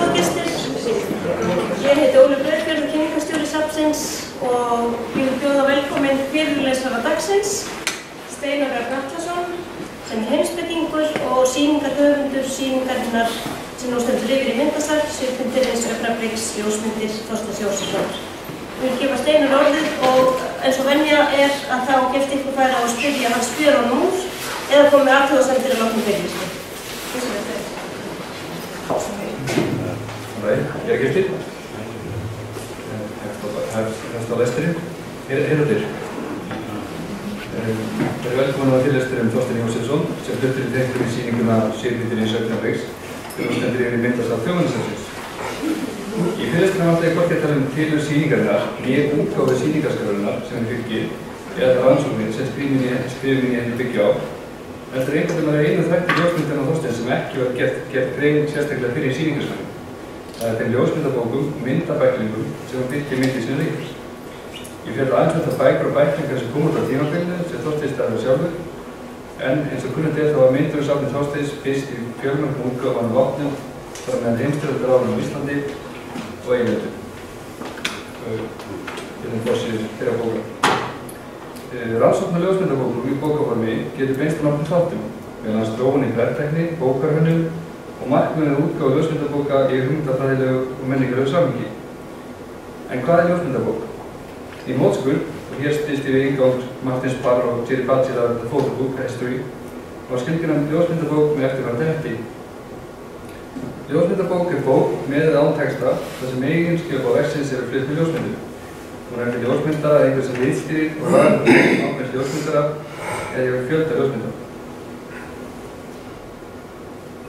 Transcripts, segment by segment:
Góðgestir, ég heiti Ólöf Breiðfjörð, kynningarstjóri safnsins og ég vil bjóða velkominn fyrirlesara dagsins, Steinar Örn Atlason, sem er heimspekingur og sýningarhöfundur sýningarinnar sem nú stendur yfir í myndasal, Svipmyndir Augnabliks, ljósmyndir Þorsteins Jósefssonar. Ég vil gefa Steinar orðið og eins og venja er að þá gefst ykkur færi á að spyrja hans spjörunum úr eða komið athugasemdir að loknum fyrirlesningu. Ég er Gildi, hefst á lesturinn, Heiðardyr. Það er velkomin á fyrirlesturinn Þorstein Jósefsson sem fluttir í teiknum í sýninguna Svipmyndir Augnabliks sem nú stendur yfir í myndasal Þjóðminjasafnsins. Í fyrirlesturinn átti ég hvorki að tala tilurð sýningarinnar, nýja útgáfu sýningarskrárinnar sem henni byggir eða rannsóknir sem skrifin í henni byggja á. Þetta er einhvern veginn einu þætti ljósmyndirinn á Þorstein sem ekki var gert grein sérstaklega fyrir í sýningarskránni. Það er þeim ljósmyndabókum og myndabæklingum sem hann birti myndi sinni ríkurs. Ég fjalla aðeins bækur og bæklingar sem kom út á tímabilinu sem Þorsteinn starfaði sjálfur, en eins og kunnugt er þá var myndasafn Þorsteins fyrst í fjölmörgum útgáfum á vopnum, þar með heimstyrjaldaráðum á Íslandi og Eyjafjöllum. Hérna forsíður þeirra bóka. Rannsókn á ljósmyndabókum í bókaformi getur beinst á nokkrum þáttum, meðal annars þróun í prenttekni, bókarhönnun og markmiðið útgáfu ljósmyndabóka í hugmyndafræðilegu og menningarlegu samhengi. En hvað er ljósmyndabók? Í mótskur, og hér styðst ég við inngang Martins Parr og Thierry Batchelor The Photobook History, var skilgreind ljósmyndabók með eftirfarandi hætti. Ljósmyndabók er bók með eða án texta þar sem eiginskilyrði verksins eru flutt með ljósmyndir. Hún er ekki ljósmyndara eða einhver sem ritstýrir og ræður ákveðins ljósmyndara eða yfir fjölda ljósmyndara.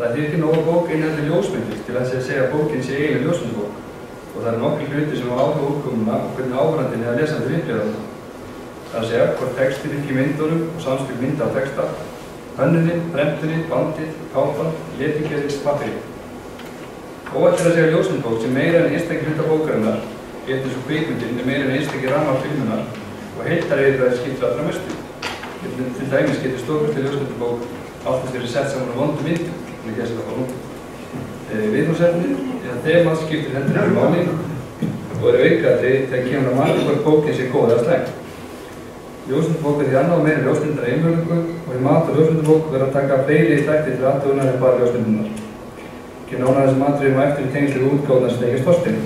Það er því ekki nóg að bók innihaldi ljósmyndir til að segja að bókin sé eiginlega ljósmyndabók og það eru nokkrir hlutir sem á áhuga útkomuna og hvernig áhorfandinn eða lesandinn upplifir það. Það er að segja hvort textin ekki í myndunum og samspil mynda á texta, hönnunin, prentunin, bandið, kápan, letingerðis, pappírinn. Óætt er að segja ljósmyndabók sem meira en einstakir hluta bókarinnar, getur svo kvikmyndin meira en einstakir rammar filmunar og heildareyðræði skiptir allra mestu. Til dæmis getur stórkostleg ljósmyndabók alltaf verið sett saman á vondum myndum, en ekki að setja á nú. Viðfangsefnið eða þemað skiptir heldur ekki máli og er aukaatriði þegar kemur að mati hvort bókin sé góð eða slæm. Ljósmyndabók er því annað og meiri ljósmyndar einvörðingu og í mat og ljósmyndabók verður að taka fleiri þætti til athugunar en bara ljósmyndunar. Ekki nánar þessum atriðum á eftir í tengslu við útgáfuna sem tengist Þorsteini.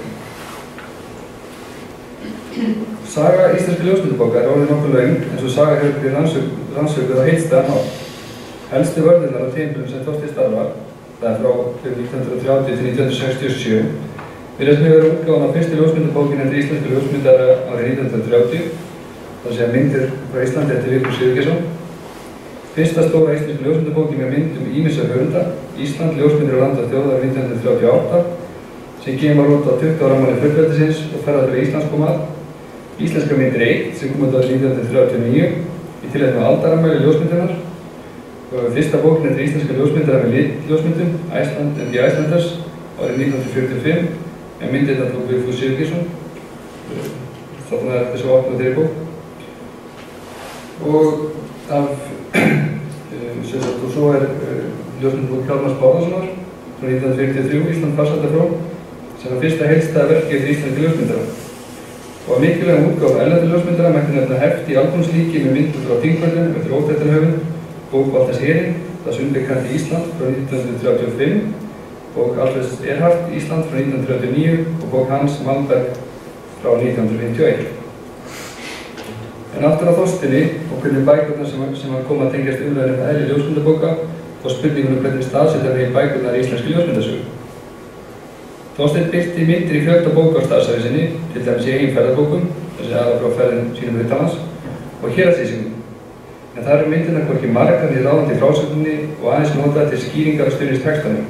Saga íslenskra ljósmyndabóka er orðin nokkuð löng eins og saga hefur verið rannsökuð á heildstæðan hátt. Helstu vörðurnar á tímabilum sem Þorsteinn starfar, það er frá 1930 til 1967, virðast með vera útgáfan á fyrstu ljósmyndabókin eftir íslensku ljósmyndara árið 1930, það sé að myndir frá Íslandi eftir Vigfús Sigurgeirsson. Fyrsta stóra íslensku ljósmyndabókin með myndum ýmissa höfunda, Ísland, ljósmyndir á land og þjóð árið 1938, sem kemur út á 20 ára afmæli fullveldisins og ferðarfélag Íslands kom að. Íslenska myndir 1 sem kom út árið 1939 í tilefni af aldarafmæli ljósmyndarinnar. Fyrsta bókin eftir íslenska ljósmyndara með litljósmyndum, Iceland and the Icelanders, árið 1945, en myndirnar tók Vigfús Sigurgeirsson. Þarna er þessu opnað þeirri bók. Og svo er ljósmyndabók Hjálmars Bárðarsonar frá 1943, Ísland farsældarfró, sem var fyrsta heildstæða verkið eftir íslenska ljósmyndara. Og að mikilvægum útgáfu erlendra ljósmyndara mætti nefna heft í albúmslíki með myndum frá Þingvöllum eftir óþekktan höfund, bók Valters Hering, Das unbekannte Ísland frá 1935, bók Alfreds Erhardt, Ísland frá 1939 og bók Hans Malmberg frá 1951. En aftur á Þorsteini og hvernig bækurnar sem hann kom að tengjast umræðinu með eðli ljósmyndabóka og spurningunum hvernig staðsetja þeir bækurnar í íslenskri ljósmyndasögu. Þorsteinn birti myndir í fjölda bóka á starfsævi sinni, til dæmis í eigin ferðarbókum, þessi aðra frá ferðin sínum utanlands, og héraðslýsingum. En það eru myndirnar hvorki margar niður ráðandi í frásögninni og aðeins notað til skýringar og stuðnings textanum.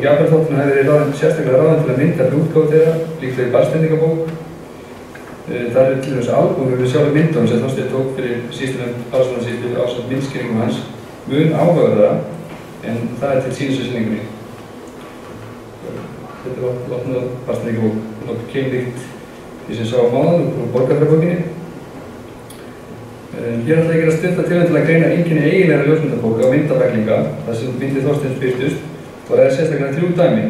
Jafnvel þótt hann hefði verið sérstaklega ráðan til að mynda fyrir útgáfu þeirra, líklega í barnstendingabók. Það eru til dæmis albúmur við sjálfur myndunum sem Þorsteinn tók fyrir sýslunefnd Árnssýslu ásamt myndskýringum hans mun áhugaverðara en það er til sýnisauðsynningunni. Þetta er opnað barnstendingabók, nokkuð keimlíkt því sem sá á máðan úr Borgarfjarðarbókinni. Hér ætla ég að gera stutta tilraun til að greina einkenni eiginlegra ljósmyndabóka og myndabæklinga þar sem myndir Þorsteins birtust og það er sérstaklega 3 dæmi.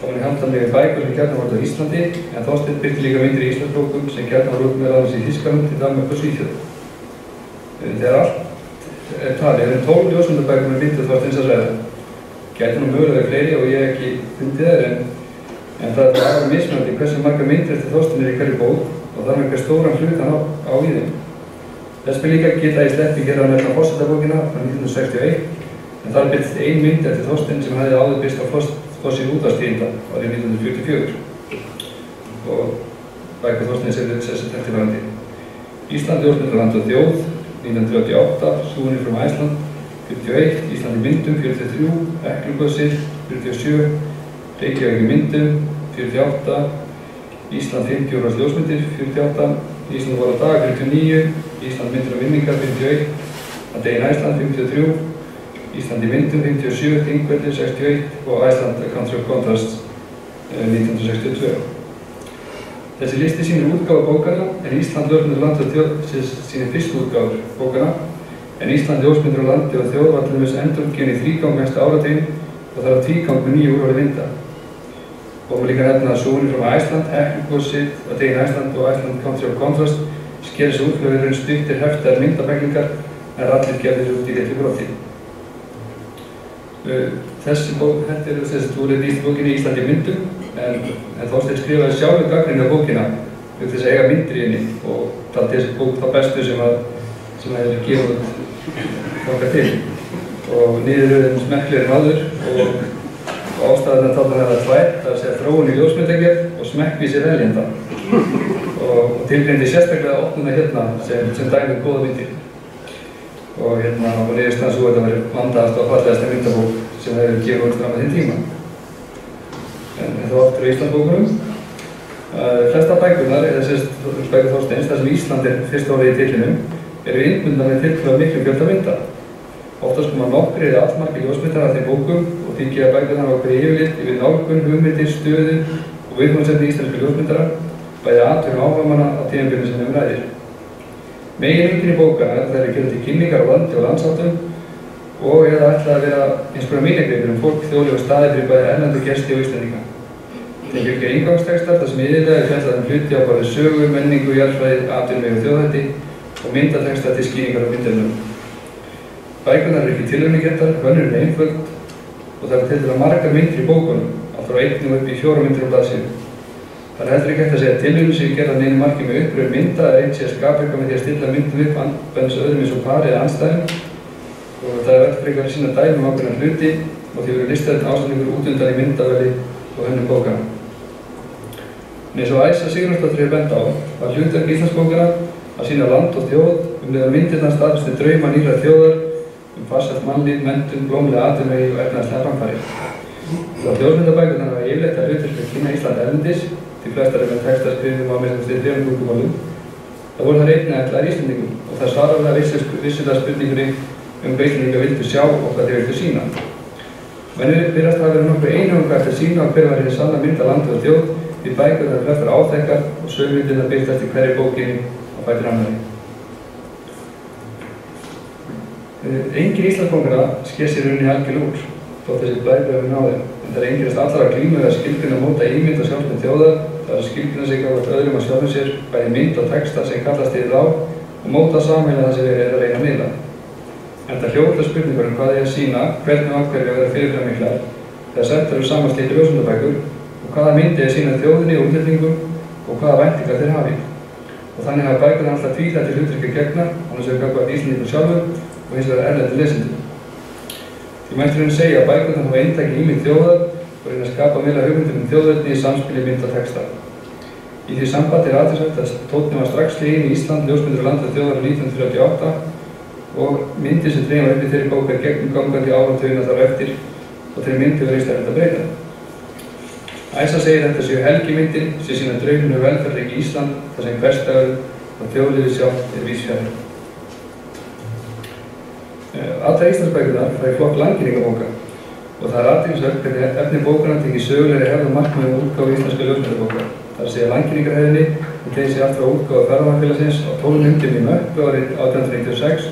og hann handla mig við bækur sem gjarnan voru á Íslandi, en Þorsteinn birti líka myndir í Íslandsbókum sem gjarnan voru út meðal annars í Þýskalandi, Danmörku og Svíþjóð. Þegar allt er talið, eru 12 ljósmyndabækur með myndir Þorsteins að ræða. Gæti nú mögulega fleiri og ég ekki fundið þær, en það er alveg mismunandi hversu margar myndir eftir Þorstein í hverju bók og þar með hver stóran hlutan á í þeim. Þess ber líka geta í sleppi gera að nefna Forsetabókina frá 1961, en þar birtist ein mynd eftir Þorstein sem hefði áður birst á Fossi útvarpstíðinda árið 1944 og bækur Þorsteins eru eftirfarandi: Ísland, ljósmyndaland og þjóð 1938, Súnir frá Æsland 41, Ísland í myndum 43, Eklugosið 47, Reykjavík í myndum 48, Ísland 50 ára ljósmyndir 48, Ísland voru á dag 49, Ísland myndir og minningar 51, A Day in Iceland 53, Ísland í myndum 57, Þingvellir 61 og Iceland A Country of Contrasts 1962. Þessi listi sýnir útgáfu bókana, en Ísland, ljósmyndir og landi og þjóð sýnir fyrstu útgáfur bókana, en Ísland, ljósmyndir og landi og þjóð var til dæmis endurútgefin í þrígang næsta áratuginn og það er tvígang með 9 úrvali mynda. Og maður líka nefna að Súnir frá Æsland, Eklugosið, A Day in Iceland og Iceland A Country of Contrasts skerir sig út fyrir að vera stuttir heftar myndabæklingar en allir gerðir út í litlu broti. Þessi bók, þetta er þess að þú er nýtt bókinni Ísland í myndum, en Þorsteinn skrifaði sjálfur gagnrýni á bókina til þess að eiga myndir í henni og taldi þessi bók þá bestu sem hefði gefið út þangað til. Og niðurröðin smekklegri en áður og ástæðan taldi hann það tvær, það er að segja þróun í ljósmyndagerð og smekkvísi veljenda. Og tilgreindi sérstaklega opnuna hérna sem dæmi góða myndir. Og niðurstaðan svo að þetta væri vandaðasta og fallegasta myndabók sem hefur gefið út fram að þeim tíma. En þá aftur á Íslandsbókunum. Flesta bækurnar, eða sérst bækur Þorsteins, þar sem Ísland er fyrsta orðið í titlinum, eru innbundnar með tiltölulega miklum fjölda mynda. Oftast koma nokkrir eða allmargir ljósmyndar af þeim bókum og því gera bækurnar ákveðið yfirlit yfir nálgun, hugmyndir, stöðu og viðfangsefni íslenskra ljósmyndara, bæði atvinnu áhugamanna á tímabilinu sem þeim ræðir. Megineinkenni bókana þær eru gerðar til kynningar á landi og landsháttum og eða ætlað að vera eins konar minjagripir fólk, þjóðlegu staði fyrir bæði erlendu gesti og Íslendinga. Þeim fylgja inngangstextar þar sem iðulega er fjallað hluti á bæði sögu, menningu, jarðfræði, atvinnu og þjóðhætti og myndatextar til skýringar á myndefnum. Bækurnar eru ekki tilraunarkenndar, hönnurinn er einföld og það eru tiltölulega margar myndir í bókunum, allt frá 1 og upp í 4 myndir á blaðsíðu. Það er heldur ekki hægt að segja að tilraunir sem gerðar neinu marki með uppröð mynda eða einn sé að skapa eitthvað með því að stilla myndum upp andbæðins öðrum eins og pari eða andstæðum og það er verður frekar að sýna dæmi ákveðna hluti og því verður listaðinn ásetningur út undan í myndaveli og hönnun bókana. En eins og Æsa Sigurjónsdóttir hefur bent á var hlutverk Íslandsbókana að sýna land og þjóð leið að myndirnar staðfesti drauma nýrrar þjóðar farsælt mannlíf, menntun, blómlega atvinnuvegi og efnahagslega framfarir. Þá ljósmyndabækurnar hafa yfirleitt að hlutverk að kynna Ísland erlendis, því flestar með texta skrifum á með 3 tungumálum. Það voru þar einnig ætlaðir Íslendingum og það svarar vissulega spurningunni hvað Íslendingar vildu sjá og hvað þeir vildu sýna. Menn virðast hafa verið nokkuð einhuga eftir að sýna á hver var hið sanna mynd af landi og þjóð því bækurnar eru flestar áþekkar og sögmyndirnar birtast eftir hverri bókinni á fætur annarri. Engin Íslandsbókana sker sér í rauninni algjörlega úr, þótt þessi blæbrigði náðum, en það einkennast allar að glíma við að skilgreina og móta ímynd og sjálfsmynd þjóðar, það er að skilgreina sig gagnvart öðrum að sjálfum sér, bæði mynd og texta sem kallast yfir á og móta samheila það sem verið er að reyna að miðla. Enda hljóðlega spurningur hvað er að sýna, hvernig og hverju að vera fyrirframiklar, þegar settar eru saman slíkir ljósmyndabækur og hvaða myndi er sýna þjóðinni og útlendingum og hvaða væntingar þeir hafi. Og þannig hafa bækurnar alltaf tvíþætt hlutverki að gegna, annars vegar gagnvart Íslendingum sjálfum og hins vegar erlendum lesendum. Því mætti raunin segja að bækurnar hafa eintakið ímynd þjóðar og reyna að skapa meira hugmyndum þjóðerni í samspili mynd og texta. Í því sambandi er athyglisvert að tónninn var strax sleginn í Ísland, ljósmyndir og land og þjóðar 1938 og myndir sem dregin var upp í þeirri bók er gegnum gangandi áratugina þar á eftir og þeirri myndi var einstaklega að breyta. Æsa segir þetta séu helgimyndir sem sýna drauminu velferðarríki Ísland þar sem hversdagur og þjóðlífið sjálft er víðsfjarri. Allar Íslandsbækurnar fara í flokk landkynningabóka og það er athyglisvert hvernig efni bókanna tekið sögulegri hefð og markmið útgáfu íslenska ljósmyndabóka. Það er að segja landkynningarhefðinni og tegir sig allt frá útgáfu Ferðamannafélagsins á 12 myndum í Möppu árið 1896,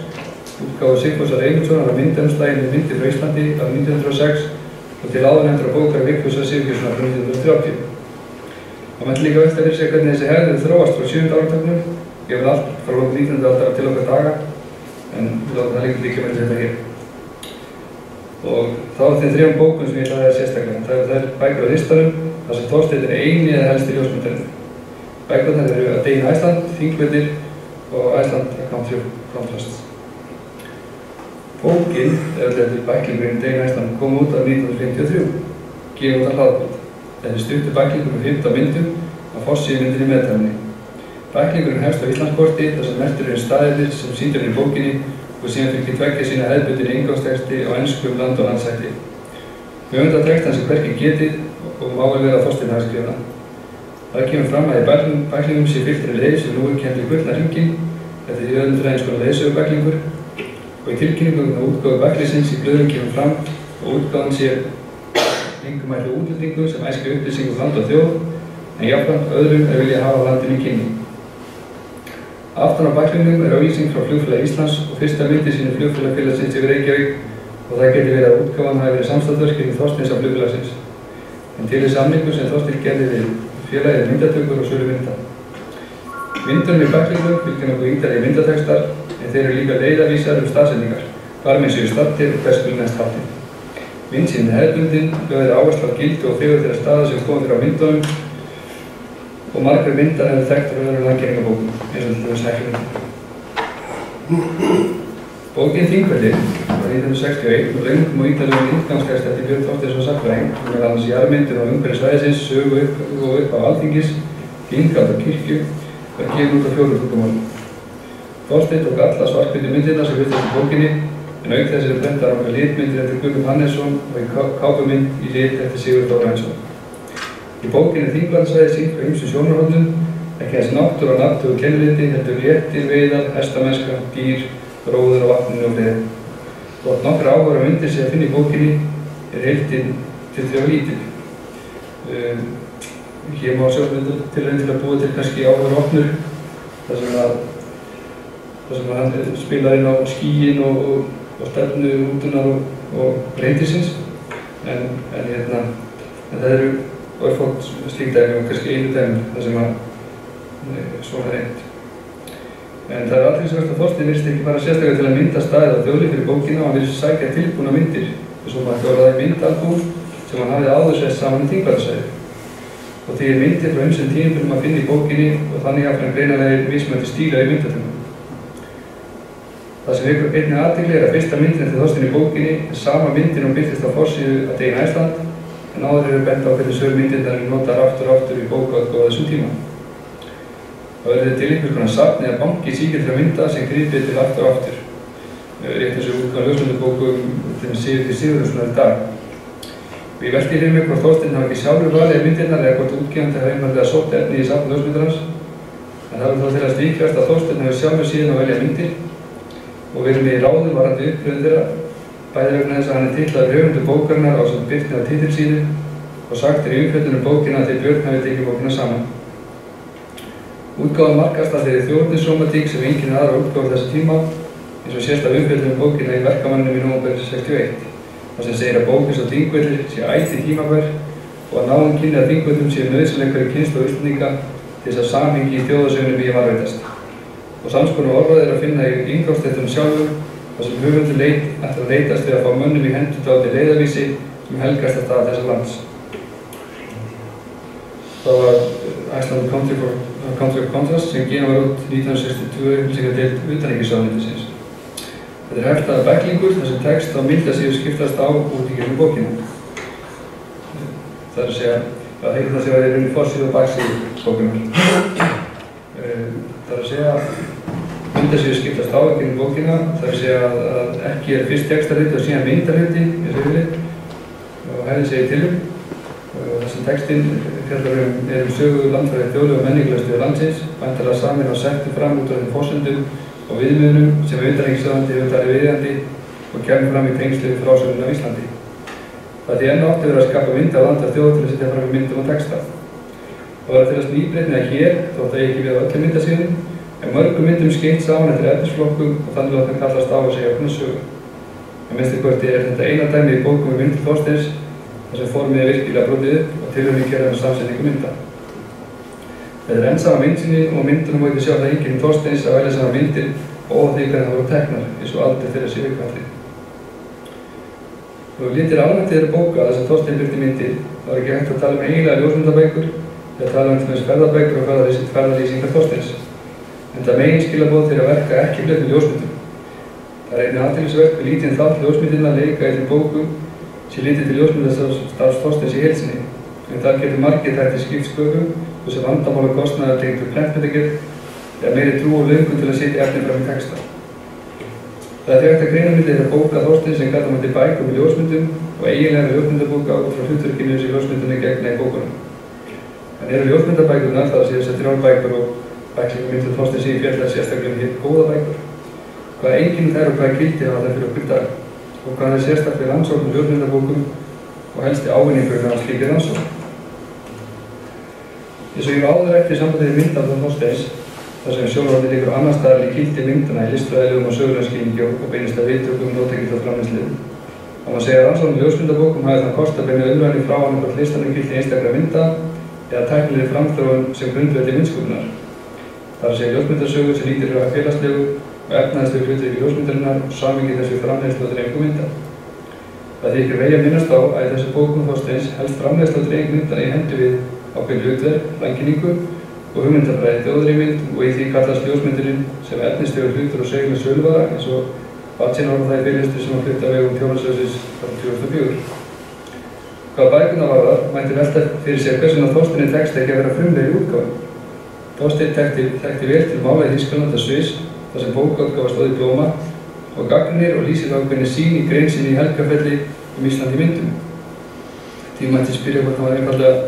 útgáfu Sigfúsar Eymundssonar á myndefnslaginu Myndir frá Íslandi árið 1906 og til áðurnefndra bókar Vigfúsar Sigurgeirssonar frá 1930. Það mætti líka velta fyrir sig hvernig þessi hefð hefur þróast frá 7. áratugnum, yfir allt frá lok 19. aldar til okkar daga, en við látum það líka með þetta hér. Og þá er þeim 3 bókum sem ég ætlaði að sérstaklega. Það eru þær bækur á listanum, þar sem Þorsteinn er eini eða helsti ljósmyndarinn. Bækurnar eru A Day in Iceland, Þingvellir og Iceland A Country of Contrasts. Bókin, eða bæklingurinn A Day in Iceland, kom út af 1953, gefið út af Hlaðborð. Þetta er stuttur bæklingur með 15 myndum á forsíðu myndinni meðtæmni. Bæklingurinn hefst á Íslandskorti þar sem merktir eru staðirnir sem sýndir í bókinni og síðan fylgir tveggja sína hefðbundinni inngangsteksti á ensku land- og landsætti. Höfundartextan sem hvergi getið og má vel vera Þorsteinn hafi skrifað. Það kemur fram að í bæklingum sé fylgtri leið sem nú er kennd við gullna hringinn, þetta er í öðrum fræðins konar leiðsögubæklingur, og í tilkynningum á útgáfu bæklingsins í blöðum kemur fram og útgáfan sé engumættu útlendingu sem æskir upplýsingum land og þjóð, en jafnframt öðrum vilja hafa landinu í kynni. Aftan á bæklingnum er auglýsing frá Flugfélagi Íslands og fyrsta myndi sýnir flugfélagfélagsins yfir Reykjavík og það geti verið að útgáfan hafi verið samstarfsverkefni Þorsteins af flugfélagsins. En til er samningur sem Þorsteinn gerði við félagið myndatökur og sölu mynda. Myndunum í bæklingnum fylgja nokkuð ítarlegir myndatextar en þeir eru líka leiðarvísar staðsetningar, hvar menn séu staddir og hvers skuli næst haldið. Myndsýnin er hefðbundin, lögð áherslu á gildi og fegurð þeirra staða sem koma fyrir á myndunum og margar myndar eru þekkt frá öðrum landkenningabókum, eins og til þess Heklunin. Bókin Þingvellir frá 1961 og löngum og ítarlegum inngangstekst eftir Björn Þorsteinsson sagnfræðing, meðal annars jarðmyndir og umhverfis svæðisins, sögu upp á Alþingis, Þingald og kirkju, var gefin út á 4 tungumálum. Þorsteinn tók alla svarthvítu myndirnar sem birtast í bókinni, en auk þess eru prentar á litmyndir eftir Guðmund Hannesson og í kápumynd í lit eftir Sigurð Þórarinsson. Í bókinni er Þingvallarsvæðið sýnt frá ýmsum sjónarhornum, ekki aðeins náttúra og náttúru kenniliti, heldur réttir, veiðar, hestamennska, dýr, gróður á vatninu og fleiri. Þótt nokkrar áhugaverðar myndir sem að finna í bókinni er heildin tiltölulega lítil. Hér má sjálfsmyndur tilraun til að búa til kannski áhugaverðar opnur, þar sem hann spilar inn á skýin og stefnu útunar og reyndisins, en það eru örfátt slík dæmi og kannski einu dæmi þar sem svona reynd. En það er athyglisvert að Þorsteinn virðist ekki bara sérstaklega til að mynda staðið á þjóðleik fyrir bókina og hann virðist sækja tilbúna myndir, eins og maður orðaði myndalbúm sem hann hafði áður sett saman í Þingvallarsvæðið. Og því er myndir frá ýmsum tímabilum að finna í bókinni og þannig jafnvel greinilegir mismunandi stílar í myndatökum. Það sem vekur einnig athygli er að fyrsta myndin eftir Þorsteinn í bókinni er sama myndin og birtist á forsíðu A Day in Iceland, en áður eru bent á hvernig sögur myndirnar eru notaðar aftur og aftur í bókaútgáfu á þessum tíma. Það verður til einhvers konar safn eða banki sígildra mynda sem gripið til aftur og aftur, rétt eins og útgáfu ljósmyndabókum til Sigurði Sigurðssonar í dag. Og ég velti fyrir mig hvort Þorsteinn hafi ekki sjálfur valið myndirnar eða hvort útgefandi hafi einfaldlega sótt efni í safn ljósmyndarans, en það verður þá til að líklegast að Þorsteinn hafi sjálfur síðan að velja myndir og verið með í ráðum varðandi uppröðun þeirra, bæði vegna þess að hann er titlaður höfundur bókarinnar ásamt birtni á titilsíðu og sagt er í umfjöllun bókina að þeir Björn hafi tekið bókina saman. Útgáfan markast af þeirri þjóðernisrómantík sem enginn aðra útgáfu þessu tíma, eins og sést af umfjöllun bókina í Verkamanninum í nóvember 61, þar sem segir að bókin svo Þingvellir sé ætíð tímabær og að náinn kynni að Þingvöllum sé nauðsynlegri kynslóð Íslendinga til þess að samhengi í þjóðarsögunum eigi varðveitast. Og sams konar orðað er að finna í inngangstekstanum sjálfum, þar sem höfundur ætlar að leitast við að fá mönnum í hendur dálítið leiðarvísi sem helgast að stað þessa lands. Það var Iceland A Country of Contrasts sem gefin var út 1962 upplýsingadeild utanríkisráðuneytisins. Þetta er heftaður bæklingur þar sem text á myndasíðu skiptast á út í gegnum bókina. Það er að segja að heitna sig að það er unni forsíðu og baksíðu bókinar. Það er að segja að myndasíðu skiptast á í gegnum bókina, það er að segja að ekki er fyrst textarhluti og síðan myndarhluti, eins og yfirleitt og hefði segið tilum. Þessi textinn fjallar sögu landfræði þjóðlegu og menningarlegu stöðu landsins, væntanlega samin og settur fram út af þeim forsendum og viðmiðunum sem utanríkisráðuneytið hefur talið viðeigandi og kemur fram í tengslu við frásögnina á Íslandi. Það er því enn átti verið að skapa mynd af land af þjóð til að setja fram í myndum og texta. Það var að telast nýbreytni að hér, þótt að ég ekki við á öllum myndasíðum, en mörgum myndum skeytt saman eftir efnisflokkum og þannig að það kallast á að segja okkur sögu. Að minnstu kosti er þetta eina dæmi í bókum um myndir Þorsteins þar sem formið virkilega brotið upp og tilraunir gerðar með samsetningu mynda. Þetta enn sama myndsýni og myndunum má ekki sjá það einkenni Þorsteins að velja sama myndir og því hvernig það voru teknar, eins og aldrei þeirra sé aukvæmdi. Þú lítir almennt þeirra bóka þess að Þorstein birti myndir, þá ekki hægt að tala eiginlega ljósmyndabækur eða tala til þess ferðabækur og ferðalýsingar Þorsteins. En það meginskilaboð þeirra verka ekki flett með ljósmyndum. Það einnig athyglisvert við lítinn þátt ljósmyndirna leika í þeim bókum sem lítið til ljósmyndastarfs Þorsteins í heild sinni, en þar getur margir þættir skipt sköpum og sem vandamála kostnaðar tengdur prentmyndagerð eða meiri trú og löngun til að setja efni fram í texta. Það er hægt að greina milli þeirra bóka Þorsteins sem gata mætti bækur með ljósmyndum og eiginlega ljósmyndabóka út frá hlutverkinu sem ljósmyndunni gegna í bókunum. En eru ljósmyndabækurnar það sé þessar 3 bækur og bæklingamyndir Þorsteins í fjallar sérstaklega hér góða bækur? Hvaða einkenni þær og hvaða gildi hafa þær fyrir okkur í dag? Og hvað er sérstaklega rannsókn ljósmyndabókum og helsti ávinningur af slíkri rannsókn? Eins og ég var áður eftir sambandið myndað Þorsteins, þar sem sjónarhornið liggur annar staðar í gildi myndana í listfræðilegum og sögulegum skilningi og beinist að viðtökum notengild og framleiðslu. Það má segja að rannsókn ljósmyndabókum hafi það kost að beina umræðunni frá hann hvort listanum gildi einstakra mynda eða tæknilegri framþróun sem grundvelli myndsköpunar. Það er að segja ljósmyndasögu sem lýtur að félagslegu og efnahagslegu hlutverki ljósmyndarinnar og samhengi þessu framleiðslu og dreifingu mynda. Það þykir vegi að minnast á að í þessu bókum Þorsteins helst framleiðslu og dreifingu myndana í hendur við ákveðin hlutverk, landkynningu og hugmyndafræði þjóðrýmynd og í því kallast ljósmyndurinn sem efnislegur hlutur og segjuleg söluvara eins og Batsinn orðar það í fyrirlestri sem var flutt af vegum Þjóðminjasafnsins frá 2004. Hvað bækurnar varðar mætti velta fyrir sér hvers vegna Þorsteini tekst ekki að vera frumlegri útgáfu. Þorsteinn þekkti vel til mála í Þýskaland og Sviss þar sem bókaútgáfa stóð í blóma og gagnrýnir og lýsir ákveðinni sýn í grein sinni í Helgafelli Ísland í myndum. Því mætti spyrja hvort hann var einfaldlega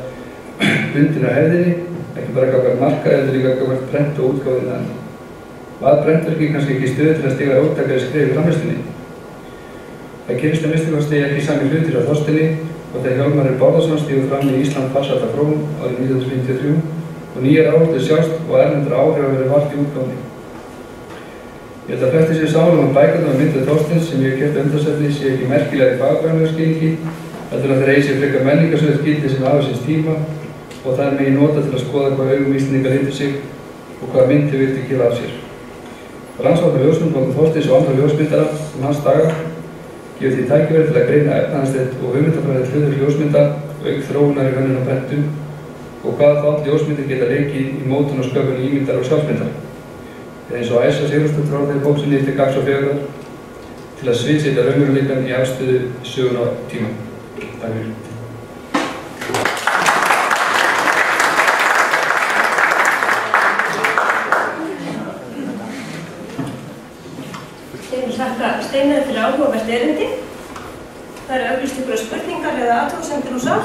bundinn af hefðinni, ekki bara gagnvart markaði heldur líka gagnvart prent og útgáfu þaðan. Var prentverki kannski ekki í stöðu til að stíga róttækari skref í framleiðslunni? Það gerist að minnsta ekki sami hlutir á Þorsteini og þegar Hjálmar Bárðarson stígur fram í Ísland farsætta frón árið 1953 og nýjar áherslur sjást og erlendra áhrif að vera vart í útgáfunni. Ég held að flestir séu sammála um bækurnar með myndað Þorsteins sem ég hef keypt undarsefni sé ekki merkilega í fagfræðilegu skilningi, heldur að þeir eigi sér frekar menningarsögu gildi sem aðeins síns tíma og þær megi nota til að skoða hvað augum Íslendingar lýtur sig og hvað mynd þau vildu gefa af sér. Rannsókn á ljósmyndabókum Þorsteins og andra ljósmyndara hans daga gefur því tækifæri til að greina efnahagslegt og hugmyndafræðilegt hlutverk ljósmynda auk þróunar í hönnun og prentum og hvaða þátt ljósmyndir geta leikið í mótun og sköpun ímyndar og sjálfsmyndar. Eins og Æsa Sigurðardóttir orðaði í bók sinni eftir Gax og fegurðar til að sviðsetja raunveruleikann í afstöðu sögun á tíma. Takk fyrir. Ég vil þakka Steini fyrir áhugavert erindi. Það eru auglýst ykkur spurningar eða athugasemdir úr sal.